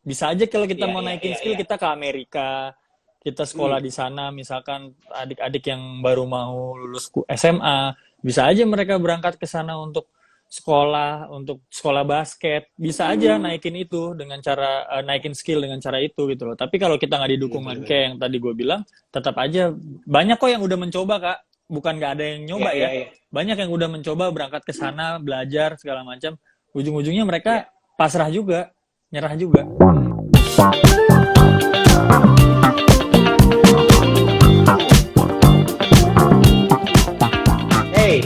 Bisa aja kalau kita mau naikin skill, iya. kita ke Amerika, kita sekolah di sana, misalkan adik-adik yang baru mau lulus SMA, bisa aja mereka berangkat ke sana untuk sekolah basket, bisa aja naikin itu dengan cara naikin skill dengan cara itu gitu loh. Tapi kalau kita nggak didukung lagi kayak yang tadi gue bilang, tetap aja banyak kok yang udah mencoba Kak, bukan nggak ada yang nyoba ya, Iya. banyak yang udah mencoba berangkat ke sana belajar segala macam, ujung-ujungnya Iya. mereka pasrah juga, nyerah juga. Hey,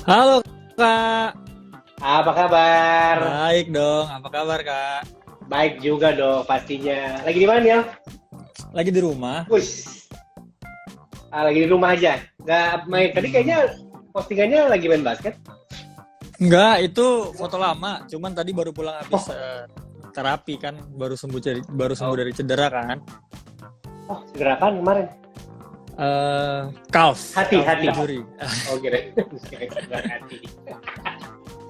Halo Kak, apa kabar? baik dong, apa kabar Kak? Baik juga dong pastinya. Lagi di mana ya? Lagi di rumah? Wus, lagi di rumah aja. Nggak main. Tadi kayaknya postingannya lagi main basket. Enggak, itu foto lama. Cuman tadi baru pulang habis terapi kan, baru sembuh dari cedera kan. Oh, cedera apaan kemarin? Calf Hati. injury. Oh, kira cedera hati.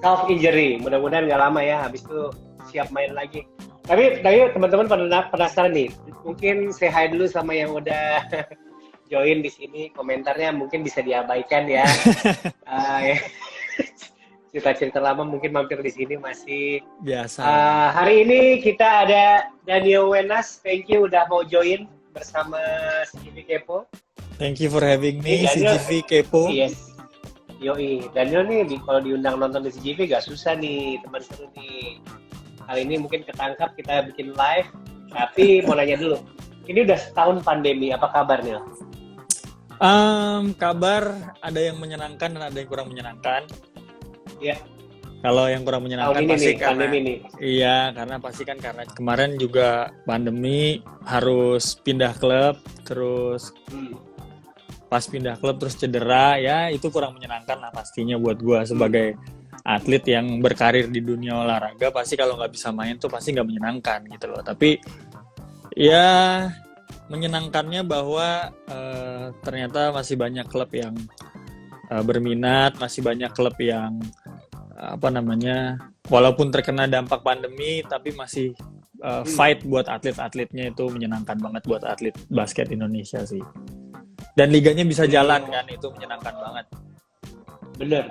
Calf injury. Mudah-mudahan nggak lama ya. Habis itu siap main lagi. Tapi teman-teman penasaran nih. Mungkin say hi dulu sama yang udah join di sini. Komentarnya mungkin bisa diabaikan ya. Ya. Cerita-cerita lama mungkin mampir di sini masih Biasa. Hari ini kita ada Daniel Wenas. Thank you udah mau join bersama CGV Kepo. Thank you for having me, Daniel, CGV Kepo. Yes. Yoi, Daniel nih kalau diundang nonton di CGV gak susah nih, teman seru nih. Kali ini mungkin ketangkap kita bikin live, tapi mau nanya dulu. Ini udah setahun pandemi, apa kabar Nil? Kabar ada yang menyenangkan dan ada yang kurang menyenangkan. Ya. Kalau yang kurang menyenangkan ini pasti nih, pandemi nih. Iya, karena pasti kan karena kemarin juga pandemi harus pindah klub, terus pas pindah klub terus cedera, ya itu kurang menyenangkan lah pastinya buat gua sebagai atlet yang berkarir di dunia olahraga. Pasti kalau nggak bisa main tuh pasti nggak menyenangkan gitu loh. Tapi ya menyenangkannya bahwa ternyata masih banyak klub yang berminat, masih banyak klub yang walaupun terkena dampak pandemi tapi masih fight buat atlet-atletnya, itu menyenangkan banget buat atlet basket Indonesia sih. Dan liganya bisa jalan kan, itu menyenangkan banget.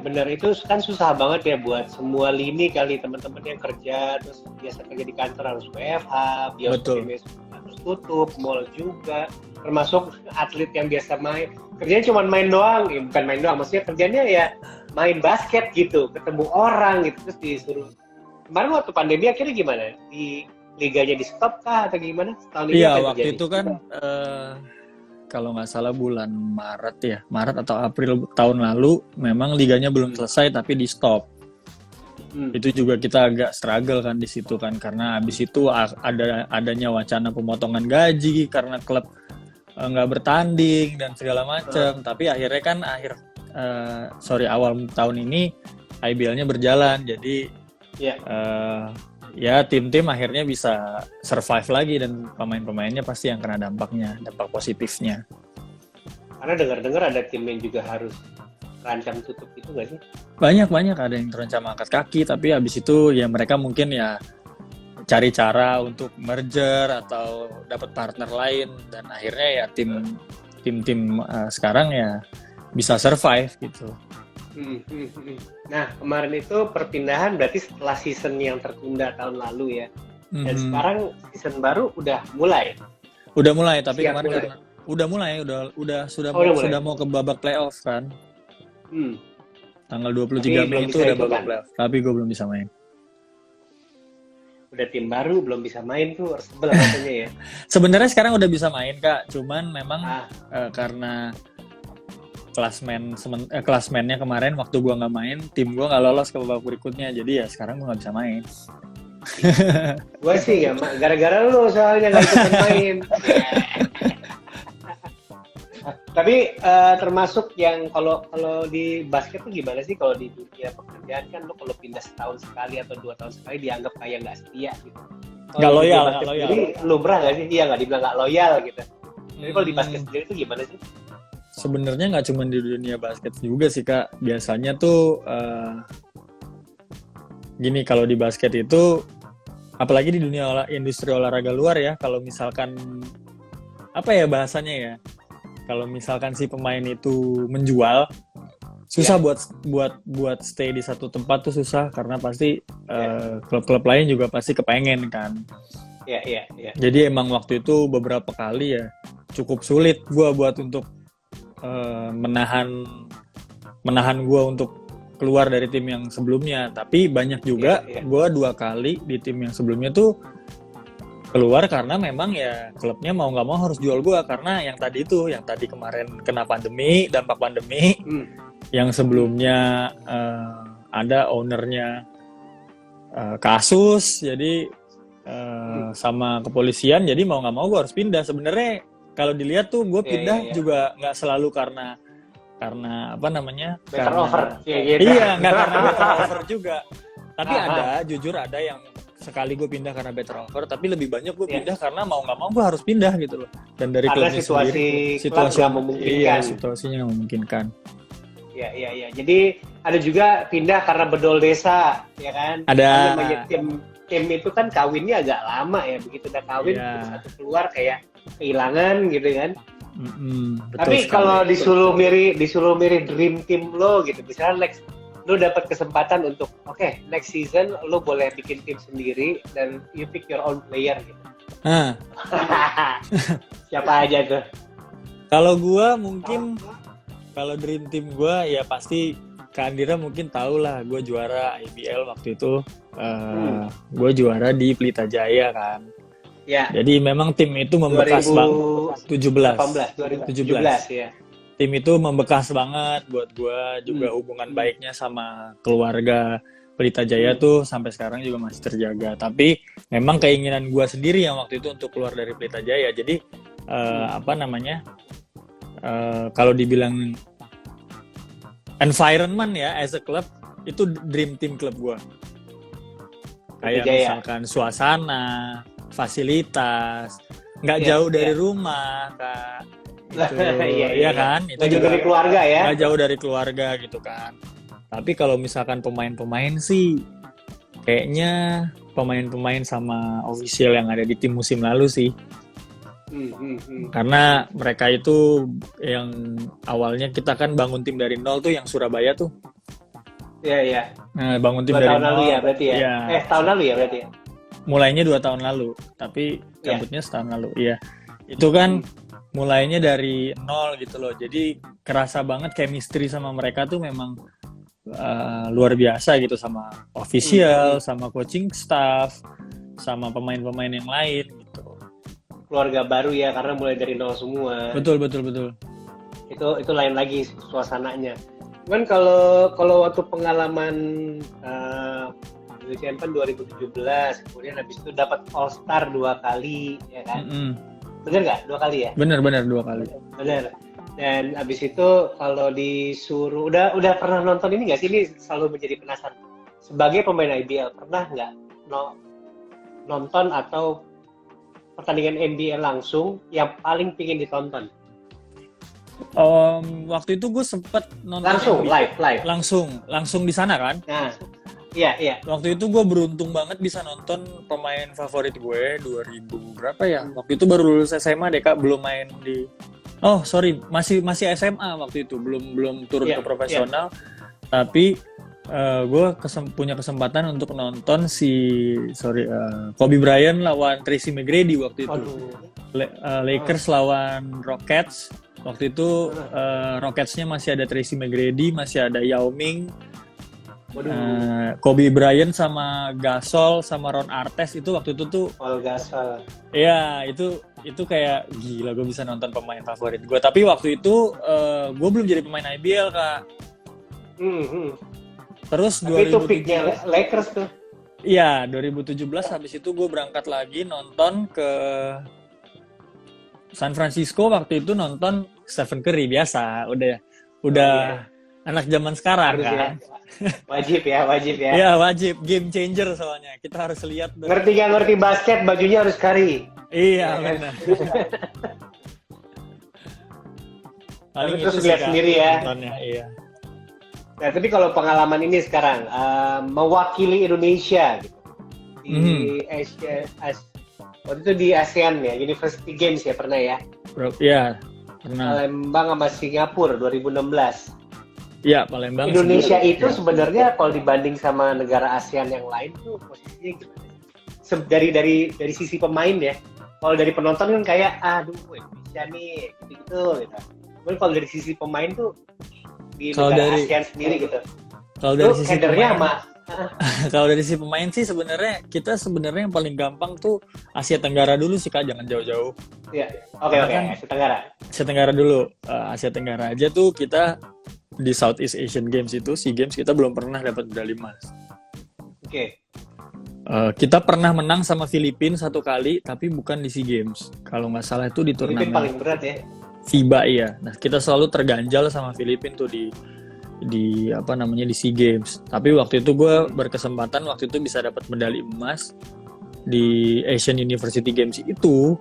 Bener itu kan susah banget ya buat semua lini kali, teman-teman yang kerja terus biasa kerja di kantor harus WFH, bioskop harus tutup, mall juga, termasuk atlet yang biasa main kerjanya cuma main doang, bukan main doang, maksudnya kerjanya ya main basket gitu, ketemu orang gitu, terus disuruh. Kemarin waktu pandemi akhirnya gimana? Di liganya di stop kah atau gimana? Iya, waktu itu kan kalau nggak salah bulan Maret atau April tahun lalu, memang liganya belum selesai tapi di stop. Itu juga kita agak struggle kan di situ kan, karena abis itu adanya wacana pemotongan gaji karena klub nggak bertanding dan segala macam. Tapi akhirnya kan awal tahun ini IBL-nya berjalan, jadi ya tim-tim akhirnya bisa survive lagi dan pemain-pemainnya pasti yang kena dampak positifnya. Karena dengar-dengar ada tim yang juga harus terancam tutup itu nggak sih? Banyak ada yang terancam angkat kaki, tapi habis itu ya mereka mungkin ya cari cara untuk merger atau dapat partner lain, dan akhirnya ya tim-tim sekarang ya bisa survive gitu. Nah, kemarin itu perpindahan berarti setelah season yang tertunda tahun lalu ya. Dan sekarang season baru udah mulai. Udah mulai, tapi Siap kemarin mulai. karena sudah mau ke babak playoff kan. Tanggal 23 Mei itu udah babak playoff, tapi gue belum bisa main. Udah tim baru belum bisa main tuh, sebel rasanya ya. Sebenarnya sekarang udah bisa main Kak, cuman memang karena klasmennya kemarin waktu gua nggak main, tim gua nggak lolos ke babak berikutnya, jadi ya sekarang gua nggak bisa main. Gua sih nggak, gara-gara lu soalnya nggak ikutan main. Tapi termasuk yang kalau di basket tuh gimana sih, kalau di dunia pekerjaan kan lo kalau pindah setahun sekali atau 2 tahun sekali dianggap kayak nggak setia gitu. Nggak loyal. Jadi lumrah nggak sih? Iya, nggak dibilang nggak loyal gitu. Jadi kalau di basket sendiri itu gimana sih? Sebenarnya nggak cuma di dunia basket juga sih Kak. Biasanya tuh gini, kalau di basket itu apalagi di dunia industri olahraga luar ya, kalau misalkan apa ya bahasanya ya, kalau misalkan si pemain itu menjual, susah buat stay di satu tempat tuh susah, karena pasti klub-klub lain juga pasti kepengen kan. Iya. Jadi emang waktu itu beberapa kali ya cukup sulit gue buat untuk menahan gue untuk keluar dari tim yang sebelumnya. Tapi banyak juga gue 2 kali di tim yang sebelumnya tuh keluar karena memang ya klubnya mau nggak mau harus jual gue, karena yang tadi kemarin kena pandemi, dampak pandemi, yang sebelumnya ada ownernya kasus, jadi sama kepolisian, jadi mau nggak mau gue harus pindah. Sebenarnya kalau dilihat tuh gue pindah juga nggak selalu karena apa namanya, better karena offer gitu. Iya, nggak karena better offer juga, tapi jujur ada yang sekali gue pindah karena better offer, tapi lebih banyak gue pindah karena mau nggak mau gue harus pindah gitu loh. Dan dari klubnya sendiri situasi nggak memungkinkan. Iya, situasinya nggak memungkinkan. Iya. Jadi ada juga pindah karena bedol desa, ya kan? Ada. Tim itu kan kawinnya agak lama ya, begitu udah kawin satu keluar kayak kehilangan gitu kan. Tapi kalau disuruh milih dream team lo gitu, misalnya next lo dapat kesempatan untuk next season lo boleh bikin tim sendiri dan you pick your own player gitu. Siapa aja tuh? Kalau gua mungkin kalau dream team gua ya pasti Kak Andira mungkin tahu lah, gue juara IBL waktu itu. Gue juara di Pelita Jaya kan. Ya. Jadi memang tim itu membekas banget. 2017 ya. Tim itu membekas banget buat gue juga. Hubungan baiknya sama keluarga Pelita Jaya tuh sampai sekarang juga masih terjaga. Tapi memang keinginan gue sendiri yang waktu itu untuk keluar dari Pelita Jaya. Jadi kalau dibilang environment ya as a club, itu dream team klub gue. Kayak misalkan suasana, fasilitas, nggak jauh dari rumah, Kak. Iya kan? Itu juga dari keluarga ya. Nggak jauh dari keluarga gitu kan. Tapi kalau misalkan pemain-pemain sih, kayaknya pemain-pemain sama official yang ada di tim musim lalu sih. Karena mereka itu yang awalnya kita kan bangun tim dari nol tuh, yang Surabaya tuh. Iya. Nah, bangun tim dari tahun nol. Lalu ya berarti ya. Ya. Tahun lalu ya berarti ya. Mulainya 2 tahun lalu, tapi cabutnya setahun lalu. Iya. Itu kan mulainya dari nol gitu loh. Jadi kerasa banget chemistry sama mereka tuh memang luar biasa gitu, sama official, sama coaching staff, sama pemain-pemain yang lain gitu. Keluarga baru ya, karena mulai dari nol semua. Betul. Itu lain lagi suasananya. Cuman kalau waktu pengalaman Champion 2017, kemudian habis itu dapat All Star 2 kali, ya kan? Bener nggak? 2 kali ya? Bener 2 kali. Bener. Dan habis itu kalau disuruh, udah pernah nonton ini nggak sih? Ini selalu menjadi penasaran. Sebagai pemain IBL, pernah nggak nonton atau pertandingan NBA langsung yang paling pingin ditonton? Waktu itu gue sempet nonton langsung live langsung di sana kan. Nah, iya. Waktu itu gue beruntung banget bisa nonton pemain favorit gue 2000 berapa ya? Waktu itu baru lulus SMA deh Kak, belum main di. Oh sorry, masih SMA waktu itu, belum turun ke profesional. Tapi gue punya kesempatan untuk nonton Kobe Bryant lawan Tracy McGrady waktu itu. Lakers lawan Rockets. Waktu itu Rockets-nya masih ada Tracy McGrady, masih ada Yao Ming, Kobe Bryant sama Gasol sama Ron Artest. Itu waktu itu tuh Gasol. Iya, itu kayak gila, gue bisa nonton pemain favorit gue. Tapi waktu itu gue belum jadi pemain IBL Kak. Terus tapi 2017 itu picknya Lakers tuh. Iya, 2017 habis itu gue berangkat lagi nonton ke San Francisco. Waktu itu nonton Stephen Curry, biasa, udah anak zaman sekarang harus kan. Ya. Wajib ya. Iya, wajib, game changer soalnya. Kita harus lihat. Ngerti basket, bajunya harus Curry. Iya, benar. Paling itu lihat sendiri ya. Nontonnya, iya. Nah, tapi kalau pengalaman ini sekarang mewakili Indonesia gitu, waktu itu di ASEAN ya, University Games ya pernah ya? Ya, pernah. Palembang sama Singapura 2016. Iya, Palembang. Indonesia itu sebenarnya kalau dibanding sama negara ASEAN yang lain tuh posisinya gimana? Dari sisi pemain ya. Kalau dari penonton kan kayak aduh Indonesia nih gitu. Tapi kalau dari sisi pemain tuh di negara ASEAN sendiri gitu. Kalau dari sisi pemain, kalau dari sisi pemain sih sebenarnya kita yang paling gampang tuh Asia Tenggara dulu sih Kak, jangan jauh-jauh. Iya. Oke, Asia Tenggara. Asia Tenggara dulu. Asia Tenggara aja tuh kita di Southeast Asian Games itu, SEA Games kita belum pernah dapat medali emas. Oke. Kita pernah menang sama Filipina 1 kali, tapi bukan di SEA Games. Kalau nggak salah itu di turnamen paling berat ya. FIBA iya. Nah kita selalu terganjal sama Filipina tuh di SEA Games. Tapi waktu itu gue berkesempatan waktu itu bisa dapat medali emas di Asian University Games itu.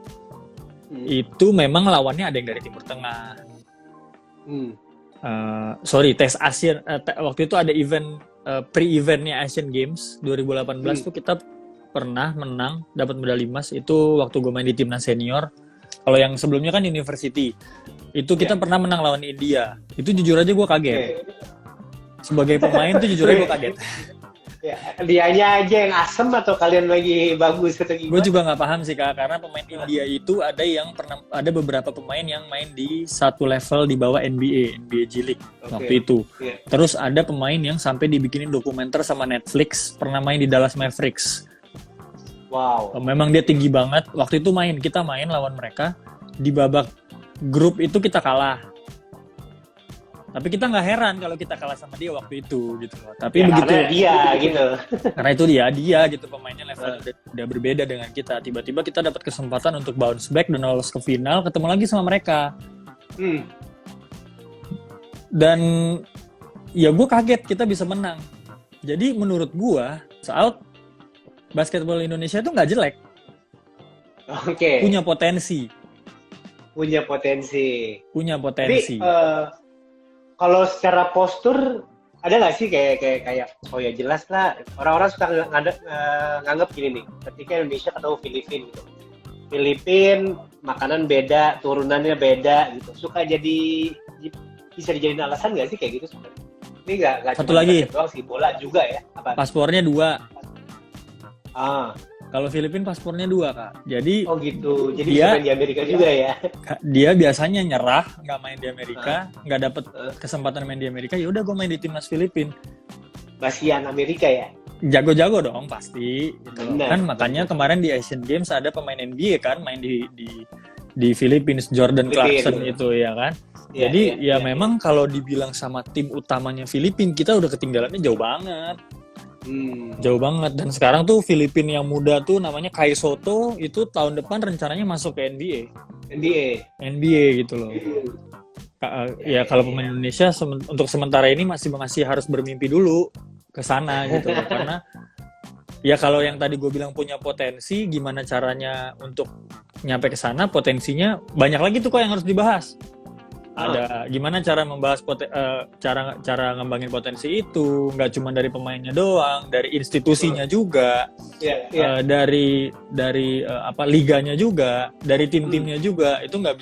Itu memang lawannya ada yang dari Timur Tengah. Tes Asian waktu itu ada event pre-eventnya Asian Games 2018 tuh kita pernah menang dapat medali emas itu waktu gue main di timnas senior. Kalau yang sebelumnya kan University itu kita pernah menang lawan India. Itu jujur aja gue kaget. Sebagai pemain tuh jujur aja gue kaget. Ya, dianya aja yang asem atau kalian lagi bagus atau gimana? Gue juga nggak paham sih Kak, karena pemain India itu ada beberapa pemain yang main di satu level di bawah NBA G League waktu itu. Terus ada pemain yang sampai dibikinin dokumenter sama Netflix pernah main di Dallas Mavericks. Wow. Memang dia tinggi banget. Waktu itu kita main lawan mereka di babak grup itu kita kalah. Tapi kita nggak heran kalau kita kalah sama dia waktu itu gitu loh. Tapi begitu karena dia gitu. Karena itu dia gitu pemainnya level udah berbeda dengan kita. Tiba-tiba kita dapat kesempatan untuk bounce back dan lolos ke final, ketemu lagi sama mereka. Dan ya gue kaget kita bisa menang. Jadi menurut gue saat basketball Indonesia itu nggak jelek. Oke. Punya potensi. Jadi, kalau secara postur ada nggak sih kayak oh ya jelas lah orang-orang suka nganggap gini nih ketika Indonesia ketemu Filipina gitu. Filipina makanan beda, turunannya beda gitu. Bisa dijadiin alasan nggak sih kayak gitu sebenarnya? Ini nggak satu lagi doang sih, bola juga ya. Apa? Paspornya 2. Kalau Filipina paspornya 2 Kak. Jadi gitu. Jadi dia main di Amerika juga ya. Dia biasanya nyerah, nggak main di Amerika, nggak dapet kesempatan main di Amerika. Ya udah gue main di timnas Filipina. Basian Amerika ya. Jago-jago dong pasti. Gitu. Kan makanya kemarin di Asian Games ada pemain NBA kan main di Filipina, Jordan Clarkson itu ya kan. Jadi memang kalau dibilang sama tim utamanya Filipina kita udah ketinggalannya jauh banget. Jauh banget. Dan sekarang tuh Filipina yang muda tuh namanya Kai Soto itu tahun depan rencananya masuk ke NBA gitu loh. Kalau pemain Indonesia untuk sementara ini masih harus bermimpi dulu ke sana gitu loh. Karena ya kalau yang tadi gue bilang punya potensi, gimana caranya untuk nyampe ke sana, potensinya banyak lagi tuh kok yang harus dibahas. Ada gimana cara membahas cara ngembangin potensi itu, nggak cuma dari pemainnya doang, dari institusinya juga, dari liganya juga, dari tim-timnya juga. Itu nggak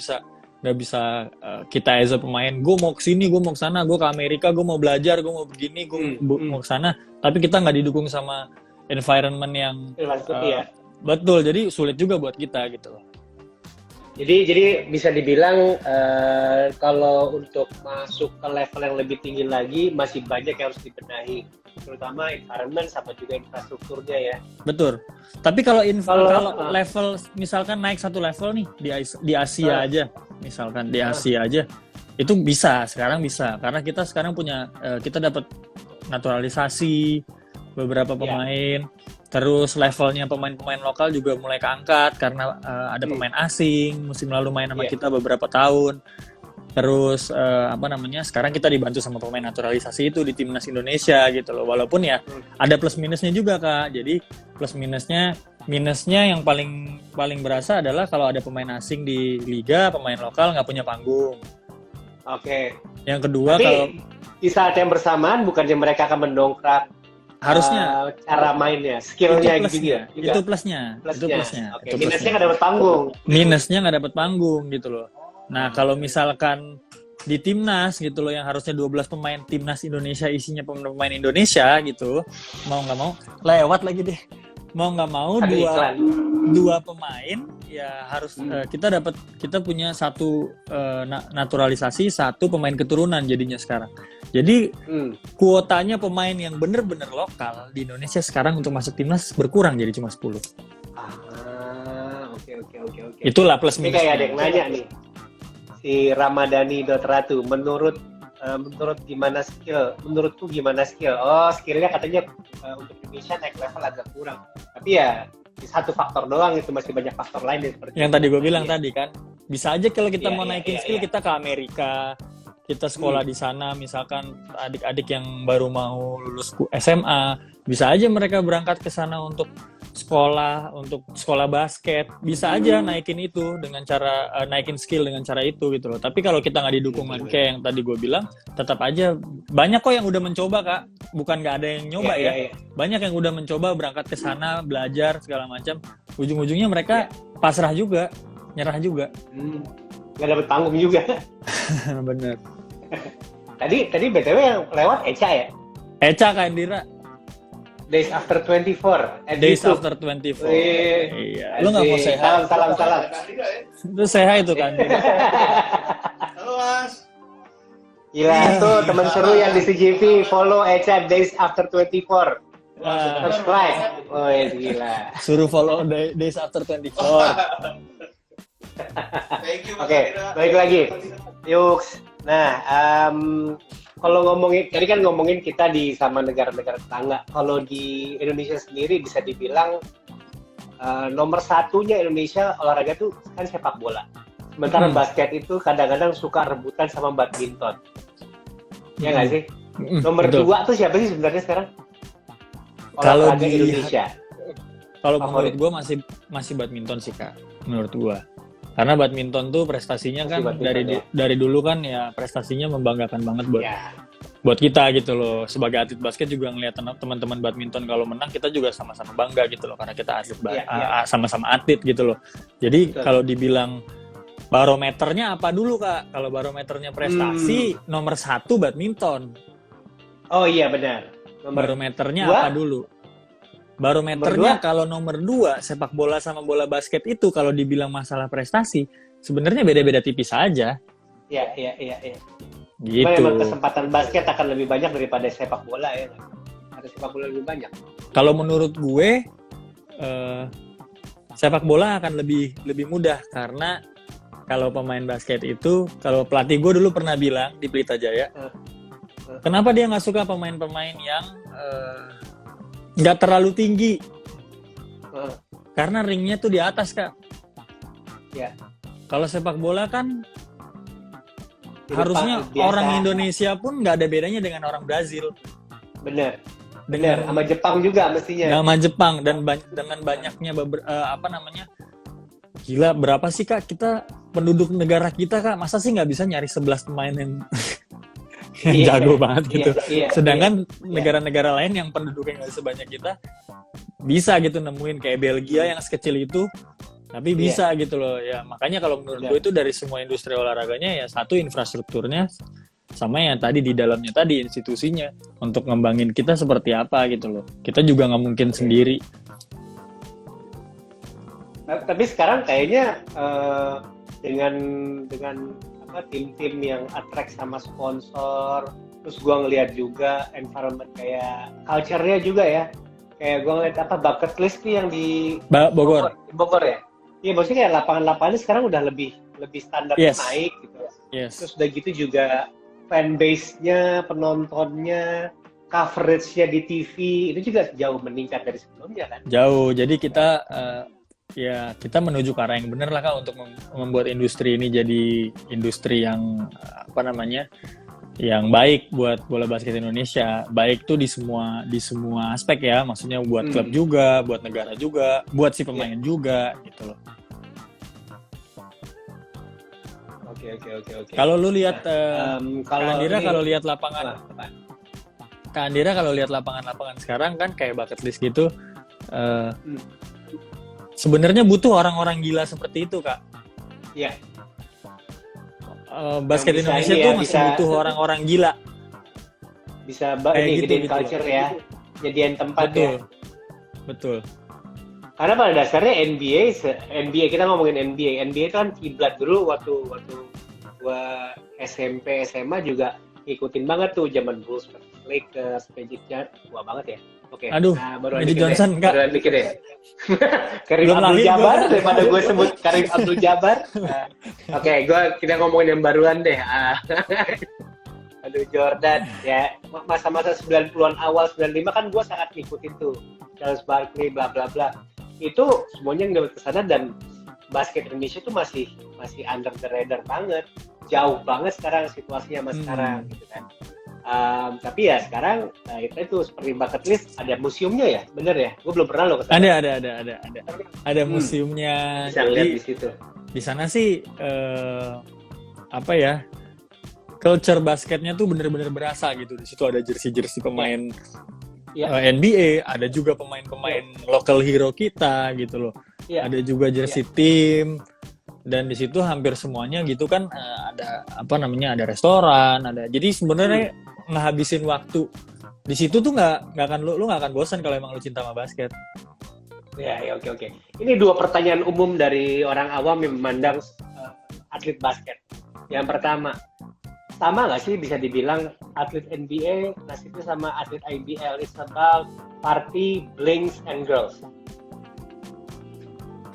bisa kita as a pemain, gue mau kesini, gue mau kesana, gue ke Amerika, gue mau belajar, gue mau begini, gue mau kesana, tapi kita nggak didukung sama environment yang betul, jadi sulit juga buat kita gitu loh. Jadi bisa dibilang kalau untuk masuk ke level yang lebih tinggi lagi masih banyak yang harus dibenahi, terutama environment sama juga infrastrukturnya ya. Betul. Tapi kalau level misalkan naik satu level nih di Asia aja, misalkan di Asia aja, itu sekarang bisa karena kita sekarang punya kita dapat naturalisasi beberapa pemain. Terus levelnya pemain-pemain lokal juga mulai keangkat karena ada pemain asing musim lalu main sama kita beberapa tahun. Terus sekarang kita dibantu sama pemain naturalisasi itu di timnas Indonesia gitu loh. Walaupun ya ada plus minusnya juga Kak. Jadi plus minusnya yang paling berasa adalah kalau ada pemain asing di liga, pemain lokal nggak punya panggung. Oke. Yang kedua di saat yang bersamaan bukannya mereka akan mendongkrak cara mainnya, skillnya gitu ya. Itu plusnya. Oke. Minusnya nggak dapat panggung. Minusnya nggak dapat panggung gitu loh. Nah kalau misalkan di timnas gitu loh, yang harusnya 12 pemain timnas Indonesia isinya pemain Indonesia gitu, mau nggak mau lewat lagi deh. Mau nggak mau dua pemain ya harus kita punya satu naturalisasi, satu pemain keturunan jadinya sekarang. Jadi kuotanya pemain yang bener-bener lokal di Indonesia sekarang untuk masuk timnas berkurang jadi cuma 10. Oke. Itulah plus minusnya. Ini kayak ada yang nanya nih, si Ramadhani.Ratu, menurut gimana skill? Menurutku gimana skill? Oh, skillnya katanya untuk Indonesia naik level agak kurang. Tapi ya satu faktor doang, itu masih banyak faktor lain seperti yang tadi gue bilang tadi kan. Bisa aja kalau kita mau naikin skill kita ke Amerika, kita sekolah di sana, misalkan adik-adik yang baru mau lulus SMA, bisa aja mereka berangkat ke sana untuk sekolah basket, bisa aja naikin itu dengan cara naikin skill dengan cara itu gitu loh. Tapi kalau kita nggak didukung kayak yang tadi gue bilang, tetap aja banyak kok yang udah mencoba Kak, bukan nggak ada yang nyoba ya. Banyak yang udah mencoba berangkat ke sana, belajar segala macam, ujung-ujungnya mereka pasrah juga, nyerah juga. Nggak dapet panggung juga. Bener. Tadi BTW yang lewat Eca ya? Eca Kak Indira. Days After 24. Days After 24. Iya. Lu nggak mau say hi? Salam. Itu say hi itu kan. Halo Mas. Gila tuh teman seru yang di CGV, follow Eca Days After 24. Subscribe. Oh gila. Suruh follow Days After 24. Thank you. Oke, balik lagi. Yuks. Nah, kalau ngomongin, tadi kan ngomongin kita sama negara-negara tetangga. Kalau di Indonesia sendiri bisa dibilang nomor satunya Indonesia olahraga tuh kan sepak bola. Sementara basket itu kadang-kadang suka rebutan sama badminton. Ya nggak sih? Nomor dua tuh siapa sih sebenarnya sekarang? Kalau di Indonesia. Kalau menurut gue masih badminton sih Kak. Menurut gue. Karena badminton tuh prestasinya kan dari dulu kan ya prestasinya membanggakan banget buat kita gitu loh. Sebagai atlet basket juga ngelihat teman-teman badminton kalau menang, kita juga sama-sama bangga gitu loh, karena kita atlet sama-sama atlet gitu loh. Jadi kalau dibilang barometernya apa dulu Kak? Kalau barometernya prestasi nomor 1 badminton. Oh iya benar. Barometernya apa dulu? Barometernya kalau nomor 2 sepak bola sama bola basket itu kalau dibilang masalah prestasi sebenarnya beda-beda tipis aja. Iya. Gitu. Memang kesempatan basket akan lebih banyak daripada sepak bola ya. Ada sepak bola lebih banyak. Kalau menurut gue sepak bola akan lebih mudah karena kalau pemain basket itu, kalau pelatih gue dulu pernah bilang di Pelita Jaya, kenapa dia nggak suka pemain-pemain yang nggak terlalu tinggi, karena ringnya tuh di atas Kak. Ya. Kalau sepak bola kan harusnya orang Indonesia pun nggak ada bedanya dengan orang Brazil. Bener. Sama Jepang juga mestinya. Sama Jepang dan dengan banyaknya gila berapa sih Kak kita penduduk negara kita Kak, masa sih nggak bisa nyari 11 pemain yang jago banget gitu. Sedangkan negara-negara lain yang penduduknya nggak sebanyak kita bisa gitu nemuin kayak Belgia yang sekecil itu tapi bisa gitu loh ya. Makanya kalau menurut gue itu dari semua industri olahraganya ya satu infrastrukturnya sama yang tadi di dalamnya tadi institusinya untuk ngembangin kita seperti apa gitu loh. Kita juga nggak mungkin sendiri. Tapi sekarang kayaknya dengan tim-tim yang attract sama sponsor, terus gue ngeliat juga environment kayak culture-nya juga ya, kayak gue ngeliat bucket list nih yang di Bogor ya. Iya, maksudnya kayak lapangan-lapangannya sekarang udah lebih standarnya naik gitu. Terus udah gitu juga fanbase-nya, penontonnya, coverage-nya di TV itu juga jauh meningkat dari sebelumnya kan? Jauh, jadi kita kita menuju ke arah yang benar lah Kak untuk membuat industri ini jadi industri yang yang baik buat bola basket Indonesia, baik tuh di semua aspek ya, maksudnya buat klub juga, buat negara juga, buat si pemain juga gitu loh. Oke. Kalau lu lihat kalau lihat lapangan Kak Andira kalau lihat lapangan-lapangan sekarang kan kayak bucket list gitu, sebenarnya butuh orang-orang gila seperti itu, Kak. Iya. Basket Indonesia tuh masih butuh orang-orang gila. Bisa ini gitu, culture loh. Ya, jadian tempat betul. ya. Betul. Karena pada dasarnya NBA kita ngomongin NBA itu kan kiblat dulu waktu gua SMP SMA juga ngikutin banget tuh zaman Bulls, Lakers, Magic Johnson, tua banget ya. Oke. Aduh, baru Magic Johnson Kak. Baru dikit deh. Karim Abdul Jabbar daripada gue sebut Karim Abdul Jabbar. Oke, kita ngomongin yang baruan deh. Aduh, Jordan ya, masa-masa 90-an awal 95 kan gue sangat ngikutin tuh Charles Barkley bla bla bla. Itu semuanya yang ke sana dan basket Indonesia tuh masih under the radar banget. Jauh banget sekarang situasinya sama sekarang gitu kan. Tapi ya sekarang itu seperti bucket list ada museumnya ya, bener ya? Gue belum pernah loh kesana. Ada museumnya. Bisa lihat di situ. Di sana sih apa ya? Culture basketnya tuh bener-bener berasa gitu. Di situ ada jersey pemain NBA, ada juga pemain-pemain local hero kita gitu loh. Ada juga jersey tim. Dan di situ hampir semuanya gitu kan ada ada restoran, jadi sebenarnya ngehabisin waktu di situ tuh nggak akan lu nggak akan bosan kalau emang lu cinta sama basket. Ya, oke. Ini 2 pertanyaan umum dari orang awam yang memandang atlet basket. Yang pertama, sama nggak sih bisa dibilang atlet NBA nasibnya sama atlet IBL? It's about party, blinks, and girls.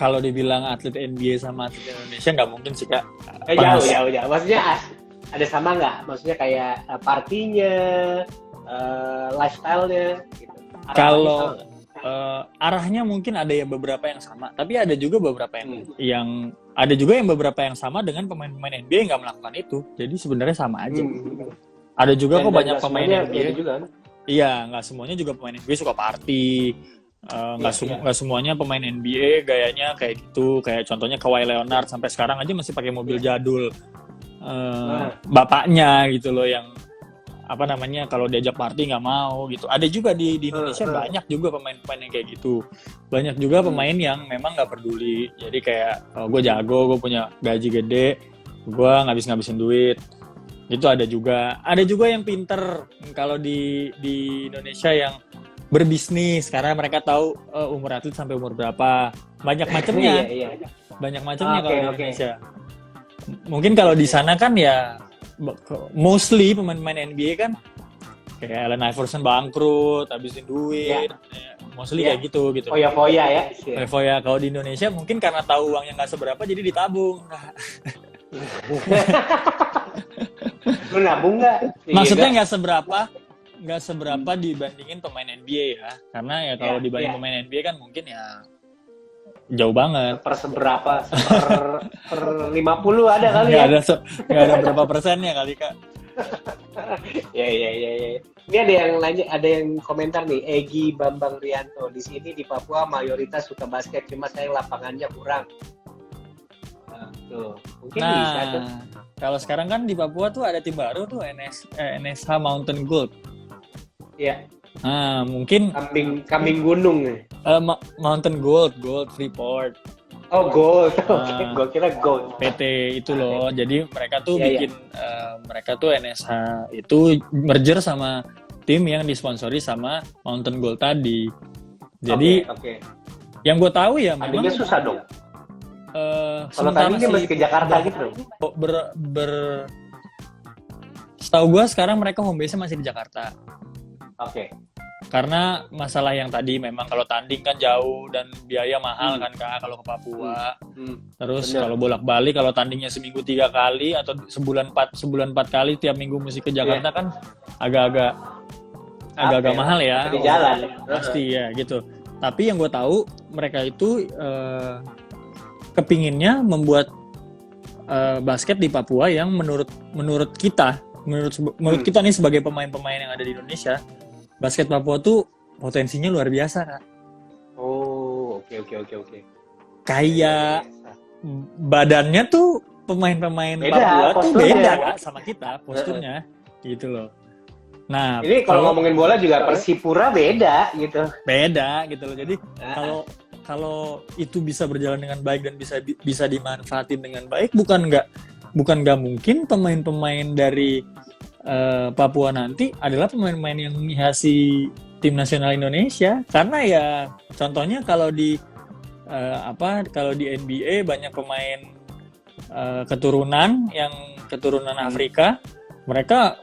Kalau dibilang atlet NBA sama atlet Indonesia nggak mungkin sih Kak. Jauh. Maksudnya ada sama nggak? Maksudnya kayak partinya, lifestyle-nya gitu. Kalau arahnya mungkin ada yang beberapa yang sama, tapi ada juga beberapa yang beberapa yang sama dengan pemain-pemain NBA yang nggak melakukan itu. Jadi sebenarnya sama aja. Ada juga kok banyak pemain NBA juga. Iya, nggak semuanya juga pemain NBA suka party. Nggak semuanya pemain NBA gayanya kayak gitu, kayak contohnya Kawhi Leonard sampai sekarang aja masih pakai mobil jadul bapaknya gitu loh, yang kalau diajak party nggak mau gitu. Ada juga di Indonesia banyak juga pemain-pemain yang kayak gitu, banyak juga pemain yang memang nggak peduli, jadi kayak gue jago, gue punya gaji gede, gue ngabisin duit. Itu ada juga yang pinter kalau di Indonesia yang berbisnis karena mereka tahu umur atlet sampai umur berapa, banyak macamnya. Banyak macamnya kalau di Indonesia. Mungkin kalau di sana kan ya mostly pemain-pemain NBA kan kayak Allen Iverson bangkrut, habisin duit, mostly kayak gitu. Foya-foya ya. Foya. Kalau di Indonesia mungkin karena tahu uangnya nggak seberapa jadi ditabung. Lu nabung nggak? Maksudnya nggak seberapa dibandingin pemain NBA ya, karena ya kalau dibanding pemain NBA kan mungkin ya jauh banget. Seberapa? Per 50 ada kali ya? Nggak ada berapa persennya kali Kak. Ya. Ini ada yang komentar nih, Egi Bambang Rianto, di sini di Papua mayoritas suka basket, cuma saya lapangannya kurang. Tuh, mungkin bisa tuh. Kalau sekarang kan di Papua tuh ada tim baru tuh NSH Mountain Gold. Iya. Nah, mungkin kambing gunung nih. Mountain Gold Freeport. Oh, Gold. Oke, gue kira Gold. PT itu loh. Jadi mereka tuh mereka tuh NSH itu merger sama tim yang disponsori sama Mountain Gold tadi. Jadi yang gue tahu ya memang adanya susah dong. Kalau tadi dia masih ke Jakarta gitu. Setahu gue sekarang mereka home base-nya masih di Jakarta. Oke. Karena masalah yang tadi memang kalau tanding kan jauh dan biaya mahal kan Kak kalau ke Papua. Terus kalau bolak-balik kalau tandingnya seminggu 3 kali atau sebulan 4 kali tiap minggu mesti ke Jakarta kan agak-agak mahal ya. Di jalan. Pasti ya gitu. Tapi yang gue tahu mereka itu kepinginnya membuat basket di Papua yang menurut kita nih sebagai pemain-pemain yang ada di Indonesia, basket Papua tuh potensinya luar biasa Kak. Oh, oke. Kayak badannya tuh pemain-pemain Papua tuh beda Kak sama kita posturnya gitu loh. Nah, ini kalau ngomongin bola juga Persipura beda gitu loh. Jadi kalau itu bisa berjalan dengan baik dan bisa dimanfaatin dengan baik, bukan nggak mungkin pemain-pemain dari Papua nanti adalah pemain-pemain yang menghiasi tim nasional Indonesia. Karena ya contohnya kalau di NBA banyak pemain keturunan Afrika, mereka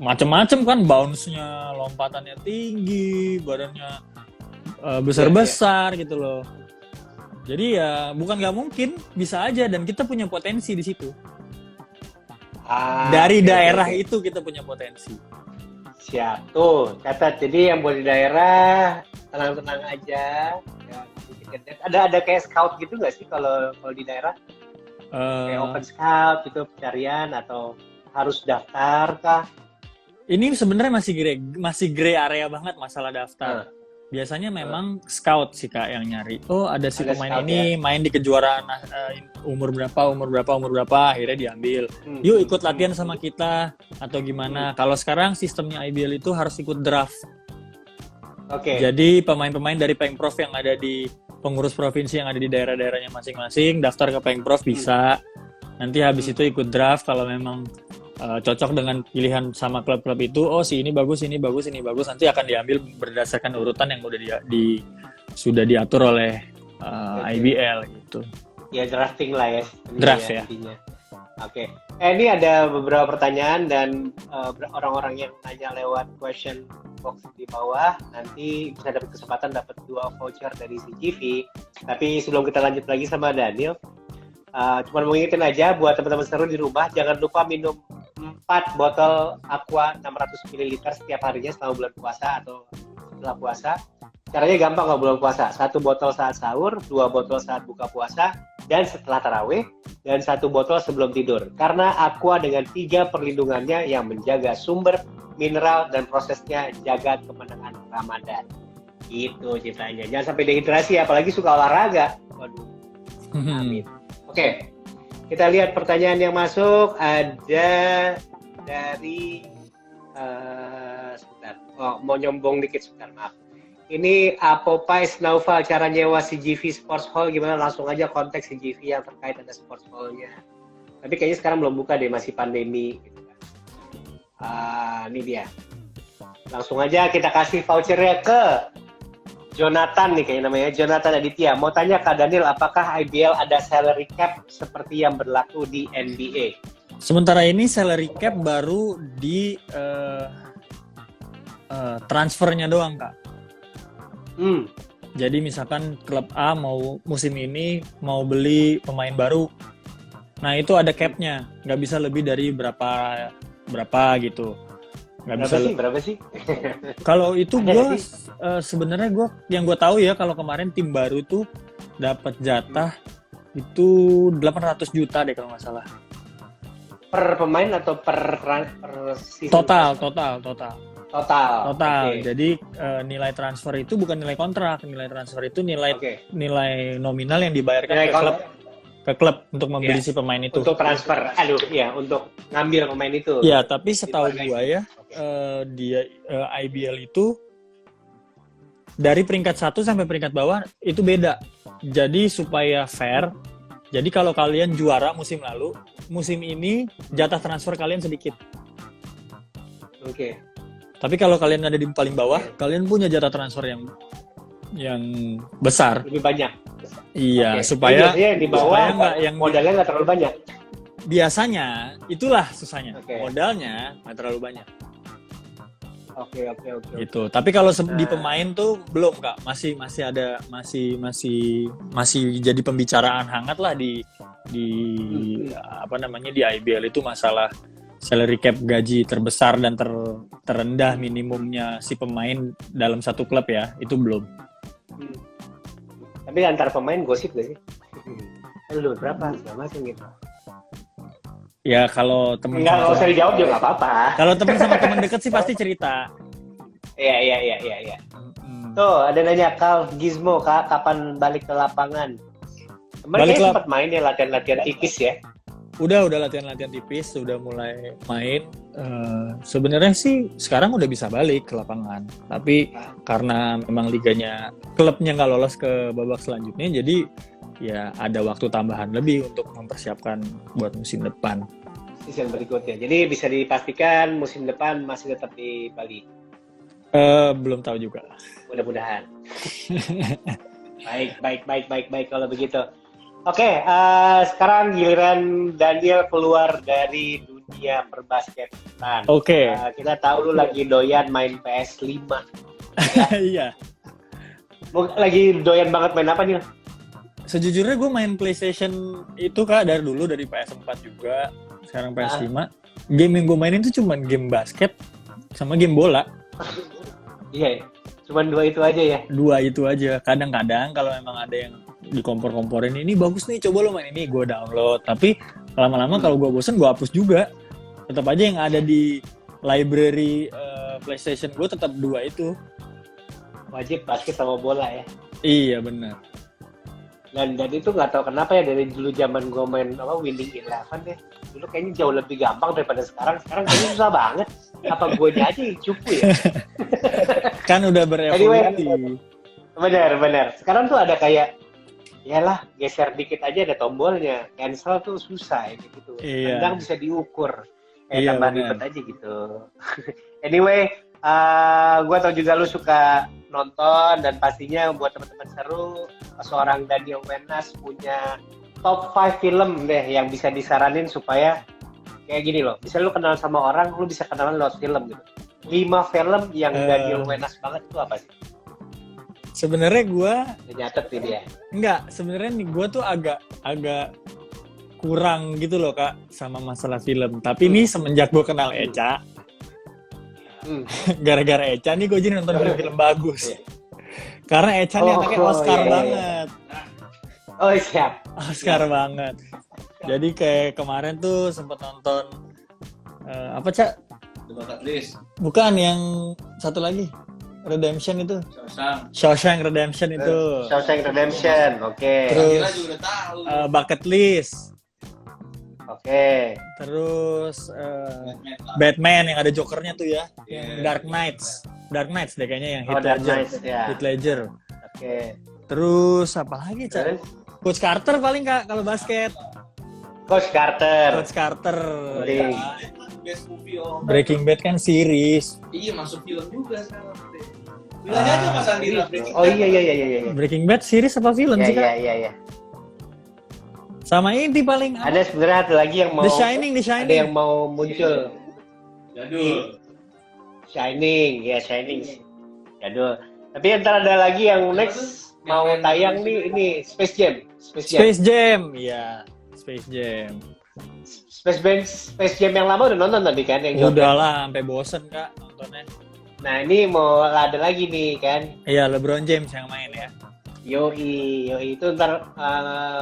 macem-macem kan, bounce-nya, lompatannya tinggi, badannya besar-besar gitu loh. Jadi ya bukan nggak mungkin, bisa aja, dan kita punya potensi di situ. Dari daerah itu kita punya potensi. Siap tuh, catat. Jadi yang buat di daerah tenang-tenang aja. Ya, ada kayak scout gitu nggak sih kalau di daerah? Kayak open scout gitu, pencarian, atau harus daftar kah? Ini sebenarnya masih gray area banget masalah daftar. Biasanya memang scout sih Kak yang nyari. Oh, ada si pemain ini main di kejuaraan umur berapa, akhirnya diambil. Yuk ikut latihan sama kita atau gimana. Kalau sekarang sistemnya IBL itu harus ikut draft. Oke. Jadi pemain-pemain dari Pengprov yang ada di pengurus provinsi yang ada di daerah-daerahnya masing-masing daftar ke Pengprov bisa. Nanti habis itu ikut draft, kalau memang cocok dengan pilihan sama klub-klub itu, oh si ini bagus, nanti akan diambil berdasarkan urutan yang udah sudah diatur oleh IBL gitu. Ya drafting lah ya. Draft ya. Oke. Ini ada beberapa pertanyaan dan orang-orang yang tanya lewat question box di bawah nanti bisa dapat kesempatan dapat 2 voucher dari CGV. Tapi sebelum kita lanjut lagi sama Daniel, cuma mau ngingetin aja buat teman-teman seru di rumah, jangan lupa minum 4 botol Aqua 600 ml setiap harinya selama bulan puasa atau setelah puasa. Caranya gampang kalau bulan puasa. 1 botol saat sahur, 2 botol saat buka puasa, dan setelah tarawih, dan 1 botol sebelum tidur. Karena Aqua dengan 3 perlindungannya yang menjaga sumber, mineral, dan prosesnya jaga kemenangan Ramadan. Gitu ceritanya. Jangan sampai dehidrasi, apalagi suka olahraga. Waduh. Amin. Oke, kita lihat pertanyaan yang masuk. Ada dari sebentar. Oh, mau nyombong dikit sebentar, maaf. Ini Popeyes Naufal, cara nyewa CGV Sports Hall gimana? Langsung aja kontak CGV yang terkait ada Sports Hall-nya. Tapi kayaknya sekarang belum buka deh, masih pandemi. Gitu kan. Ini dia. Langsung aja kita kasih vouchernya ke Jonathan nih kayaknya namanya, Jonathan Aditya. Mau tanya Kak Daniel, apakah IBL ada salary cap seperti yang berlaku di NBA? Sementara ini salary cap baru di transfernya doang Kak. Jadi misalkan klub A mau musim ini mau beli pemain baru, nah itu ada capnya, nggak bisa lebih dari berapa gitu. Berapa sih? Kalau itu gue sebenarnya yang gue tahu ya, kalau kemarin tim baru tuh dapat jatah itu 800 juta deh kalau nggak salah. Per pemain atau per season? Total. Okay. Jadi nilai transfer itu bukan nilai kontrak, nilai transfer itu nilai nominal yang dibayarkan ke klub untuk membeli si pemain itu. Untuk transfer, untuk ngambil pemain itu. Ya, tapi setahu gua ya, dia IBL itu dari peringkat 1 sampai peringkat bawah itu beda. Jadi supaya fair, jadi kalau kalian juara musim lalu, musim ini jatah transfer kalian sedikit. Oke. Tapi kalau kalian ada di paling bawah, kalian punya jatah transfer yang besar. Lebih banyak. Iya, supaya di bawah modalnya nggak terlalu banyak. Biasanya itulah susahnya. Modalnya nggak terlalu banyak. Oke. Gitu. Tapi kalau di pemain tuh belum Kak, masih jadi pembicaraan hangat lah di di IBL itu masalah salary cap, gaji terbesar dan terendah minimumnya si pemain dalam satu klub ya, itu belum. Tapi antar pemain gosip gak sih? Lu berapa? Segala macam gitu. Ya kalau teman nggak usah dijawab juga nggak apa-apa. Kalau teman sama teman dekat sih pasti cerita. Iya. Tuh ada nanya Kal Gizmo, Kak, kapan balik ke lapangan? Kemarin sempat main ya latihan tipis ya. Udah latihan-latihan tipis, udah mulai main. Sebenarnya sih sekarang udah bisa balik ke lapangan, tapi karena memang liganya, klubnya nggak lolos ke babak selanjutnya, jadi ya ada waktu tambahan lebih untuk mempersiapkan buat musim depan. Season berikutnya. Jadi bisa dipastikan musim depan masih tetap di Bali. Belum tahu juga. Mudah-mudahan. Baik kalau begitu. Oke, sekarang giliran Daniel keluar dari dunia perbasketan. Oke. Kita tahu lu lagi doyan main PS5. Iya. Lagi doyan banget main apa nih? Sejujurnya gue main PlayStation itu Kak dari dulu, dari PS4 juga, sekarang PS5. Game yang gue mainin tuh cuman game basket sama game bola. Iya, cuman 2 itu aja ya? 2 itu aja. Kadang-kadang kalau memang ada yang di kompor-komporin, ini bagus nih, coba lo main ini, gue download. Tapi lama-lama kalau gue bosen, gue hapus juga. Tetap aja yang ada di library PlayStation gue tetap 2 itu. Wajib basket sama bola ya? Iya benar. Dan itu nggak tahu kenapa ya, dari dulu zaman gue main Winning Eleven ya, dulu kayaknya jauh lebih gampang daripada sekarang. Sekarang kayaknya susah banget. Apa gue aja yang cupu ya? Kan udah berevolusi. Anyway, benar. Sekarang tuh ada kayak, yalah, geser dikit aja ada tombolnya. Cancel tuh susah ya gitu. Iya. Kadang bisa diukur. Iya, tambah ribet aja gitu. Anyway, gue tau juga lu suka nonton, dan pastinya buat teman-teman seru, seorang Daniel Wenas punya top 5 film deh yang bisa disaranin supaya kayak gini loh. Bisa lu kenal sama orang, lu bisa kenalan lewat film gitu. 5 film yang Daniel Wenas banget itu apa sih? Sebenarnya gue nyatet nih dia. Enggak, sebenarnya nih gue tuh agak kurang gitu loh Kak sama masalah film. Tapi nih semenjak gue kenal Eca, gara-gara Eca nih gue jadi nonton film bagus. Karena Eca nih anaknya Oscar banget. Oh siap. Oscar banget. Jadi kayak kemarin tuh sempet nonton apa Cak? The Bucket List. Bukan, yang satu lagi. Redemption itu. Shawshank Redemption itu. Shawshank Redemption, oke. Terus juga udah tahu. Bucket List. Oke. Terus Batman yang ada Jokernya tuh ya. Yang Dark Knights deh kayaknya, yang Heath Ledger. Oke. Terus apa lagi Cak? Coach Carter paling Kak kalau basket. Coach Carter. Best movie Breaking Bad kan series. Iya, masuk film juga sekarang. Bilangnya aja Mas Andira. Oh iya. Breaking Bad series apa film sih Kak? Iya. Sama ini paling ada sebenarnya satu lagi yang mau The Shining. Ada yang mau muncul. Jadul. Shining. Jadul. Tapi ntar ada lagi yang next mau tayang nih, ini Space Jam. Iya, Space Jam yang lama udah nonton tadi kan, yang udah lah sampai bosen Kak nontonnya. Nah ini mau ada lagi nih kan. Iya, LeBron James yang main ya. Yoi itu ntar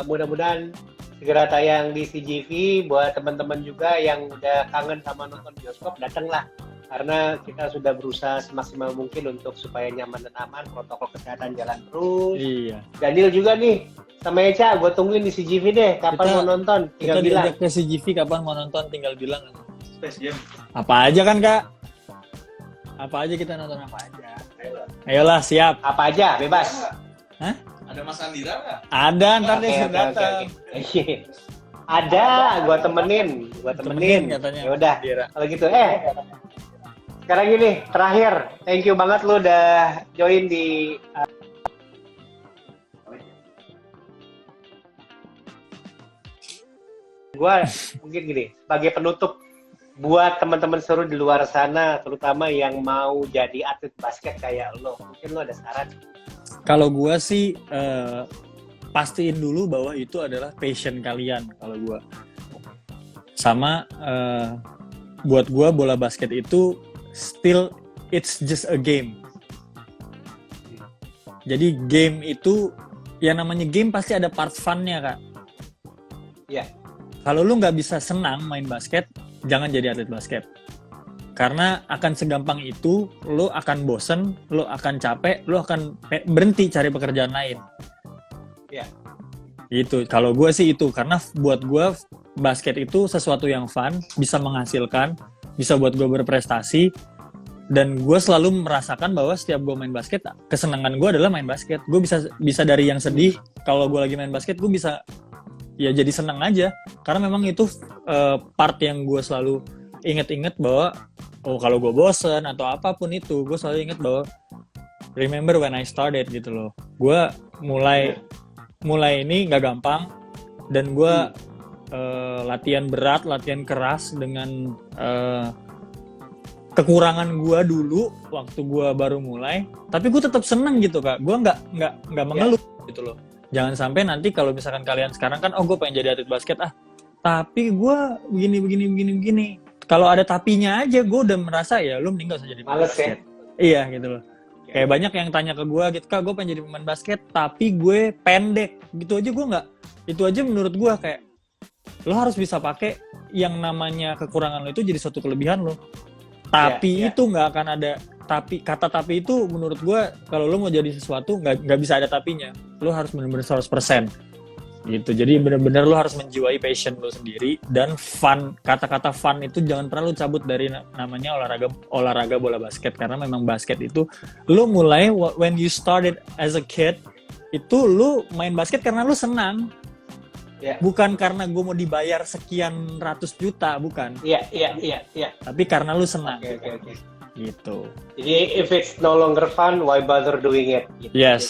mudah-mudahan segera tayang di CGV. Buat teman-teman juga yang udah kangen sama nonton bioskop, datanglah, karena kita sudah berusaha semaksimal mungkin untuk supaya nyaman dan aman, protokol kesehatan jalan terus. Iya. Daniel juga nih sama Eca, gue tungguin di CGV deh, kapan mau nonton, tinggal bilang. Kita ke CGV kapan mau nonton, tinggal bilang. Space Jam. Apa aja kan Kak? Apa aja, kita nonton apa aja. Ayolah, siap. Apa aja, bebas. Hah? Ada Mas Andira nggak? Ada, ntar deh datang. Ada, gue temenin katanya. Ya udah, kalau gitu. Sekarang gini, terakhir, thank you banget lu udah join di gua mungkin gini, sebagai penutup buat teman-teman seru di luar sana, terutama yang mau jadi atlet basket kayak lo, mungkin lo ada saran? Kalau gua sih pastiin dulu bahwa itu adalah passion kalian. Kalau gua sama buat gua bola basket itu still it's just a game. Jadi game itu, yang namanya game pasti ada part fun-nya Kak. Iya. Kalau lu nggak bisa senang main basket, jangan jadi atlet basket. Karena akan segampang itu, lu akan bosen, lu akan capek, lu akan berhenti cari pekerjaan lain. Iya. Itu. Kalau gue sih itu, karena buat gue basket itu sesuatu yang fun, bisa menghasilkan, bisa buat gue berprestasi, dan gue selalu merasakan bahwa setiap gue main basket, kesenangan gue adalah main basket. Gue bisa dari yang sedih, kalau gue lagi main basket gue bisa ya jadi senang aja, karena memang itu part yang gue selalu inget-inget bahwa kalau gue bosen atau apapun itu, gue selalu inget bahwa remember when I started gitu loh. Gue mulai ini nggak gampang, dan gue latihan berat, latihan keras dengan kekurangan gue dulu waktu gue baru mulai, tapi gue tetap seneng gitu kak. Gue nggak mengeluh gitu loh. Jangan sampai nanti kalau misalkan kalian sekarang kan, gue pengen jadi atlet basket tapi gue begini. Kalau ada tapinya aja, gue udah merasa ya lu mending gak usah jadi pemain basket. Iya gitu loh. Kayak banyak yang tanya ke gue gitu, kak gue pengen jadi pemain basket tapi gue pendek gitu aja. Gue nggak, itu aja menurut gue kayak lo harus bisa pakai yang namanya kekurangan lo itu jadi suatu kelebihan lo. Tapi itu nggak akan ada kata tapi itu menurut gue, kalau lo mau jadi sesuatu nggak bisa ada tapinya. Lo harus benar-benar 100% gitu. Jadi benar-benar lo harus menjiwai passion lo sendiri, dan fun, kata-kata fun itu jangan pernah lo cabut dari namanya olahraga bola basket, karena memang basket itu lo mulai when you started as a kid itu lo main basket karena lo senang. Bukan karena gue mau dibayar sekian ratus juta, bukan. Iya. Tapi karena lu senang. Oke. Gitu. Jadi if it's no longer fun, why bother doing it? Gitu. Yes.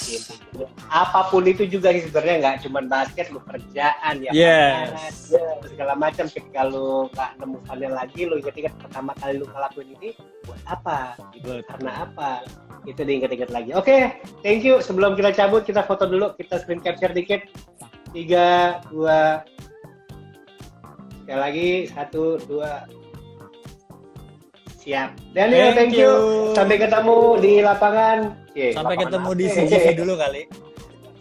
Gitu. Apapun itu juga sebenarnya, nggak cuma basket, lu kerjaan ya. Yes. Segala macam. Ketika lu nggak nemu funnya lagi, lu ingat-ingat pertama kali lu ngelakuin ini buat apa? Gitu. Karena apa? Itu diingat-ingat lagi. Oke, thank you. Sebelum kita cabut, kita foto dulu, kita screen capture dikit. 3, 2, sekali lagi, 1, 2, siap. Daniel, thank you. Sampai ketemu di lapangan. Sampai ketemu di CGV dulu kali.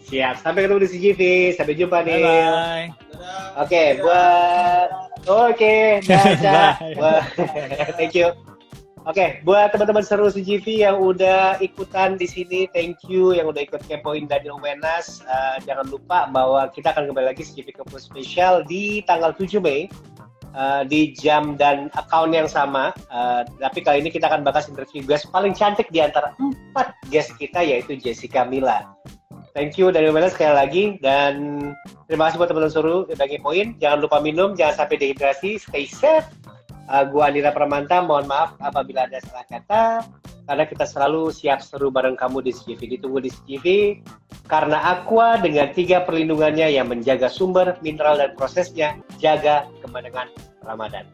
Siap, sampai ketemu di CGV. Sampai jumpa nih. Bye. Oke, thank you. Oke, buat teman-teman seru CGV yang udah ikutan di sini, thank you yang udah ikut kepoin Daniel Wenas. Jangan lupa bahwa kita akan kembali lagi CGV Kepo Spesial di tanggal 7 Mei di jam dan account yang sama. Tapi kali ini kita akan bahas interview guest paling cantik di antara 4 guest kita, yaitu Jessica Mila. Thank you Daniel Wenas sekali lagi, dan terima kasih buat teman-teman seru yang udah kepoin. Jangan lupa minum, jangan sampai dehidrasi, stay safe. Gua Andira Pramanta, mohon maaf apabila ada salah kata, karena kita selalu siap seru bareng kamu di CGV. Ditunggu di CGV, karena Aqua dengan 3 perlindungannya yang menjaga sumber, mineral, dan prosesnya, jaga kemenangan Ramadan.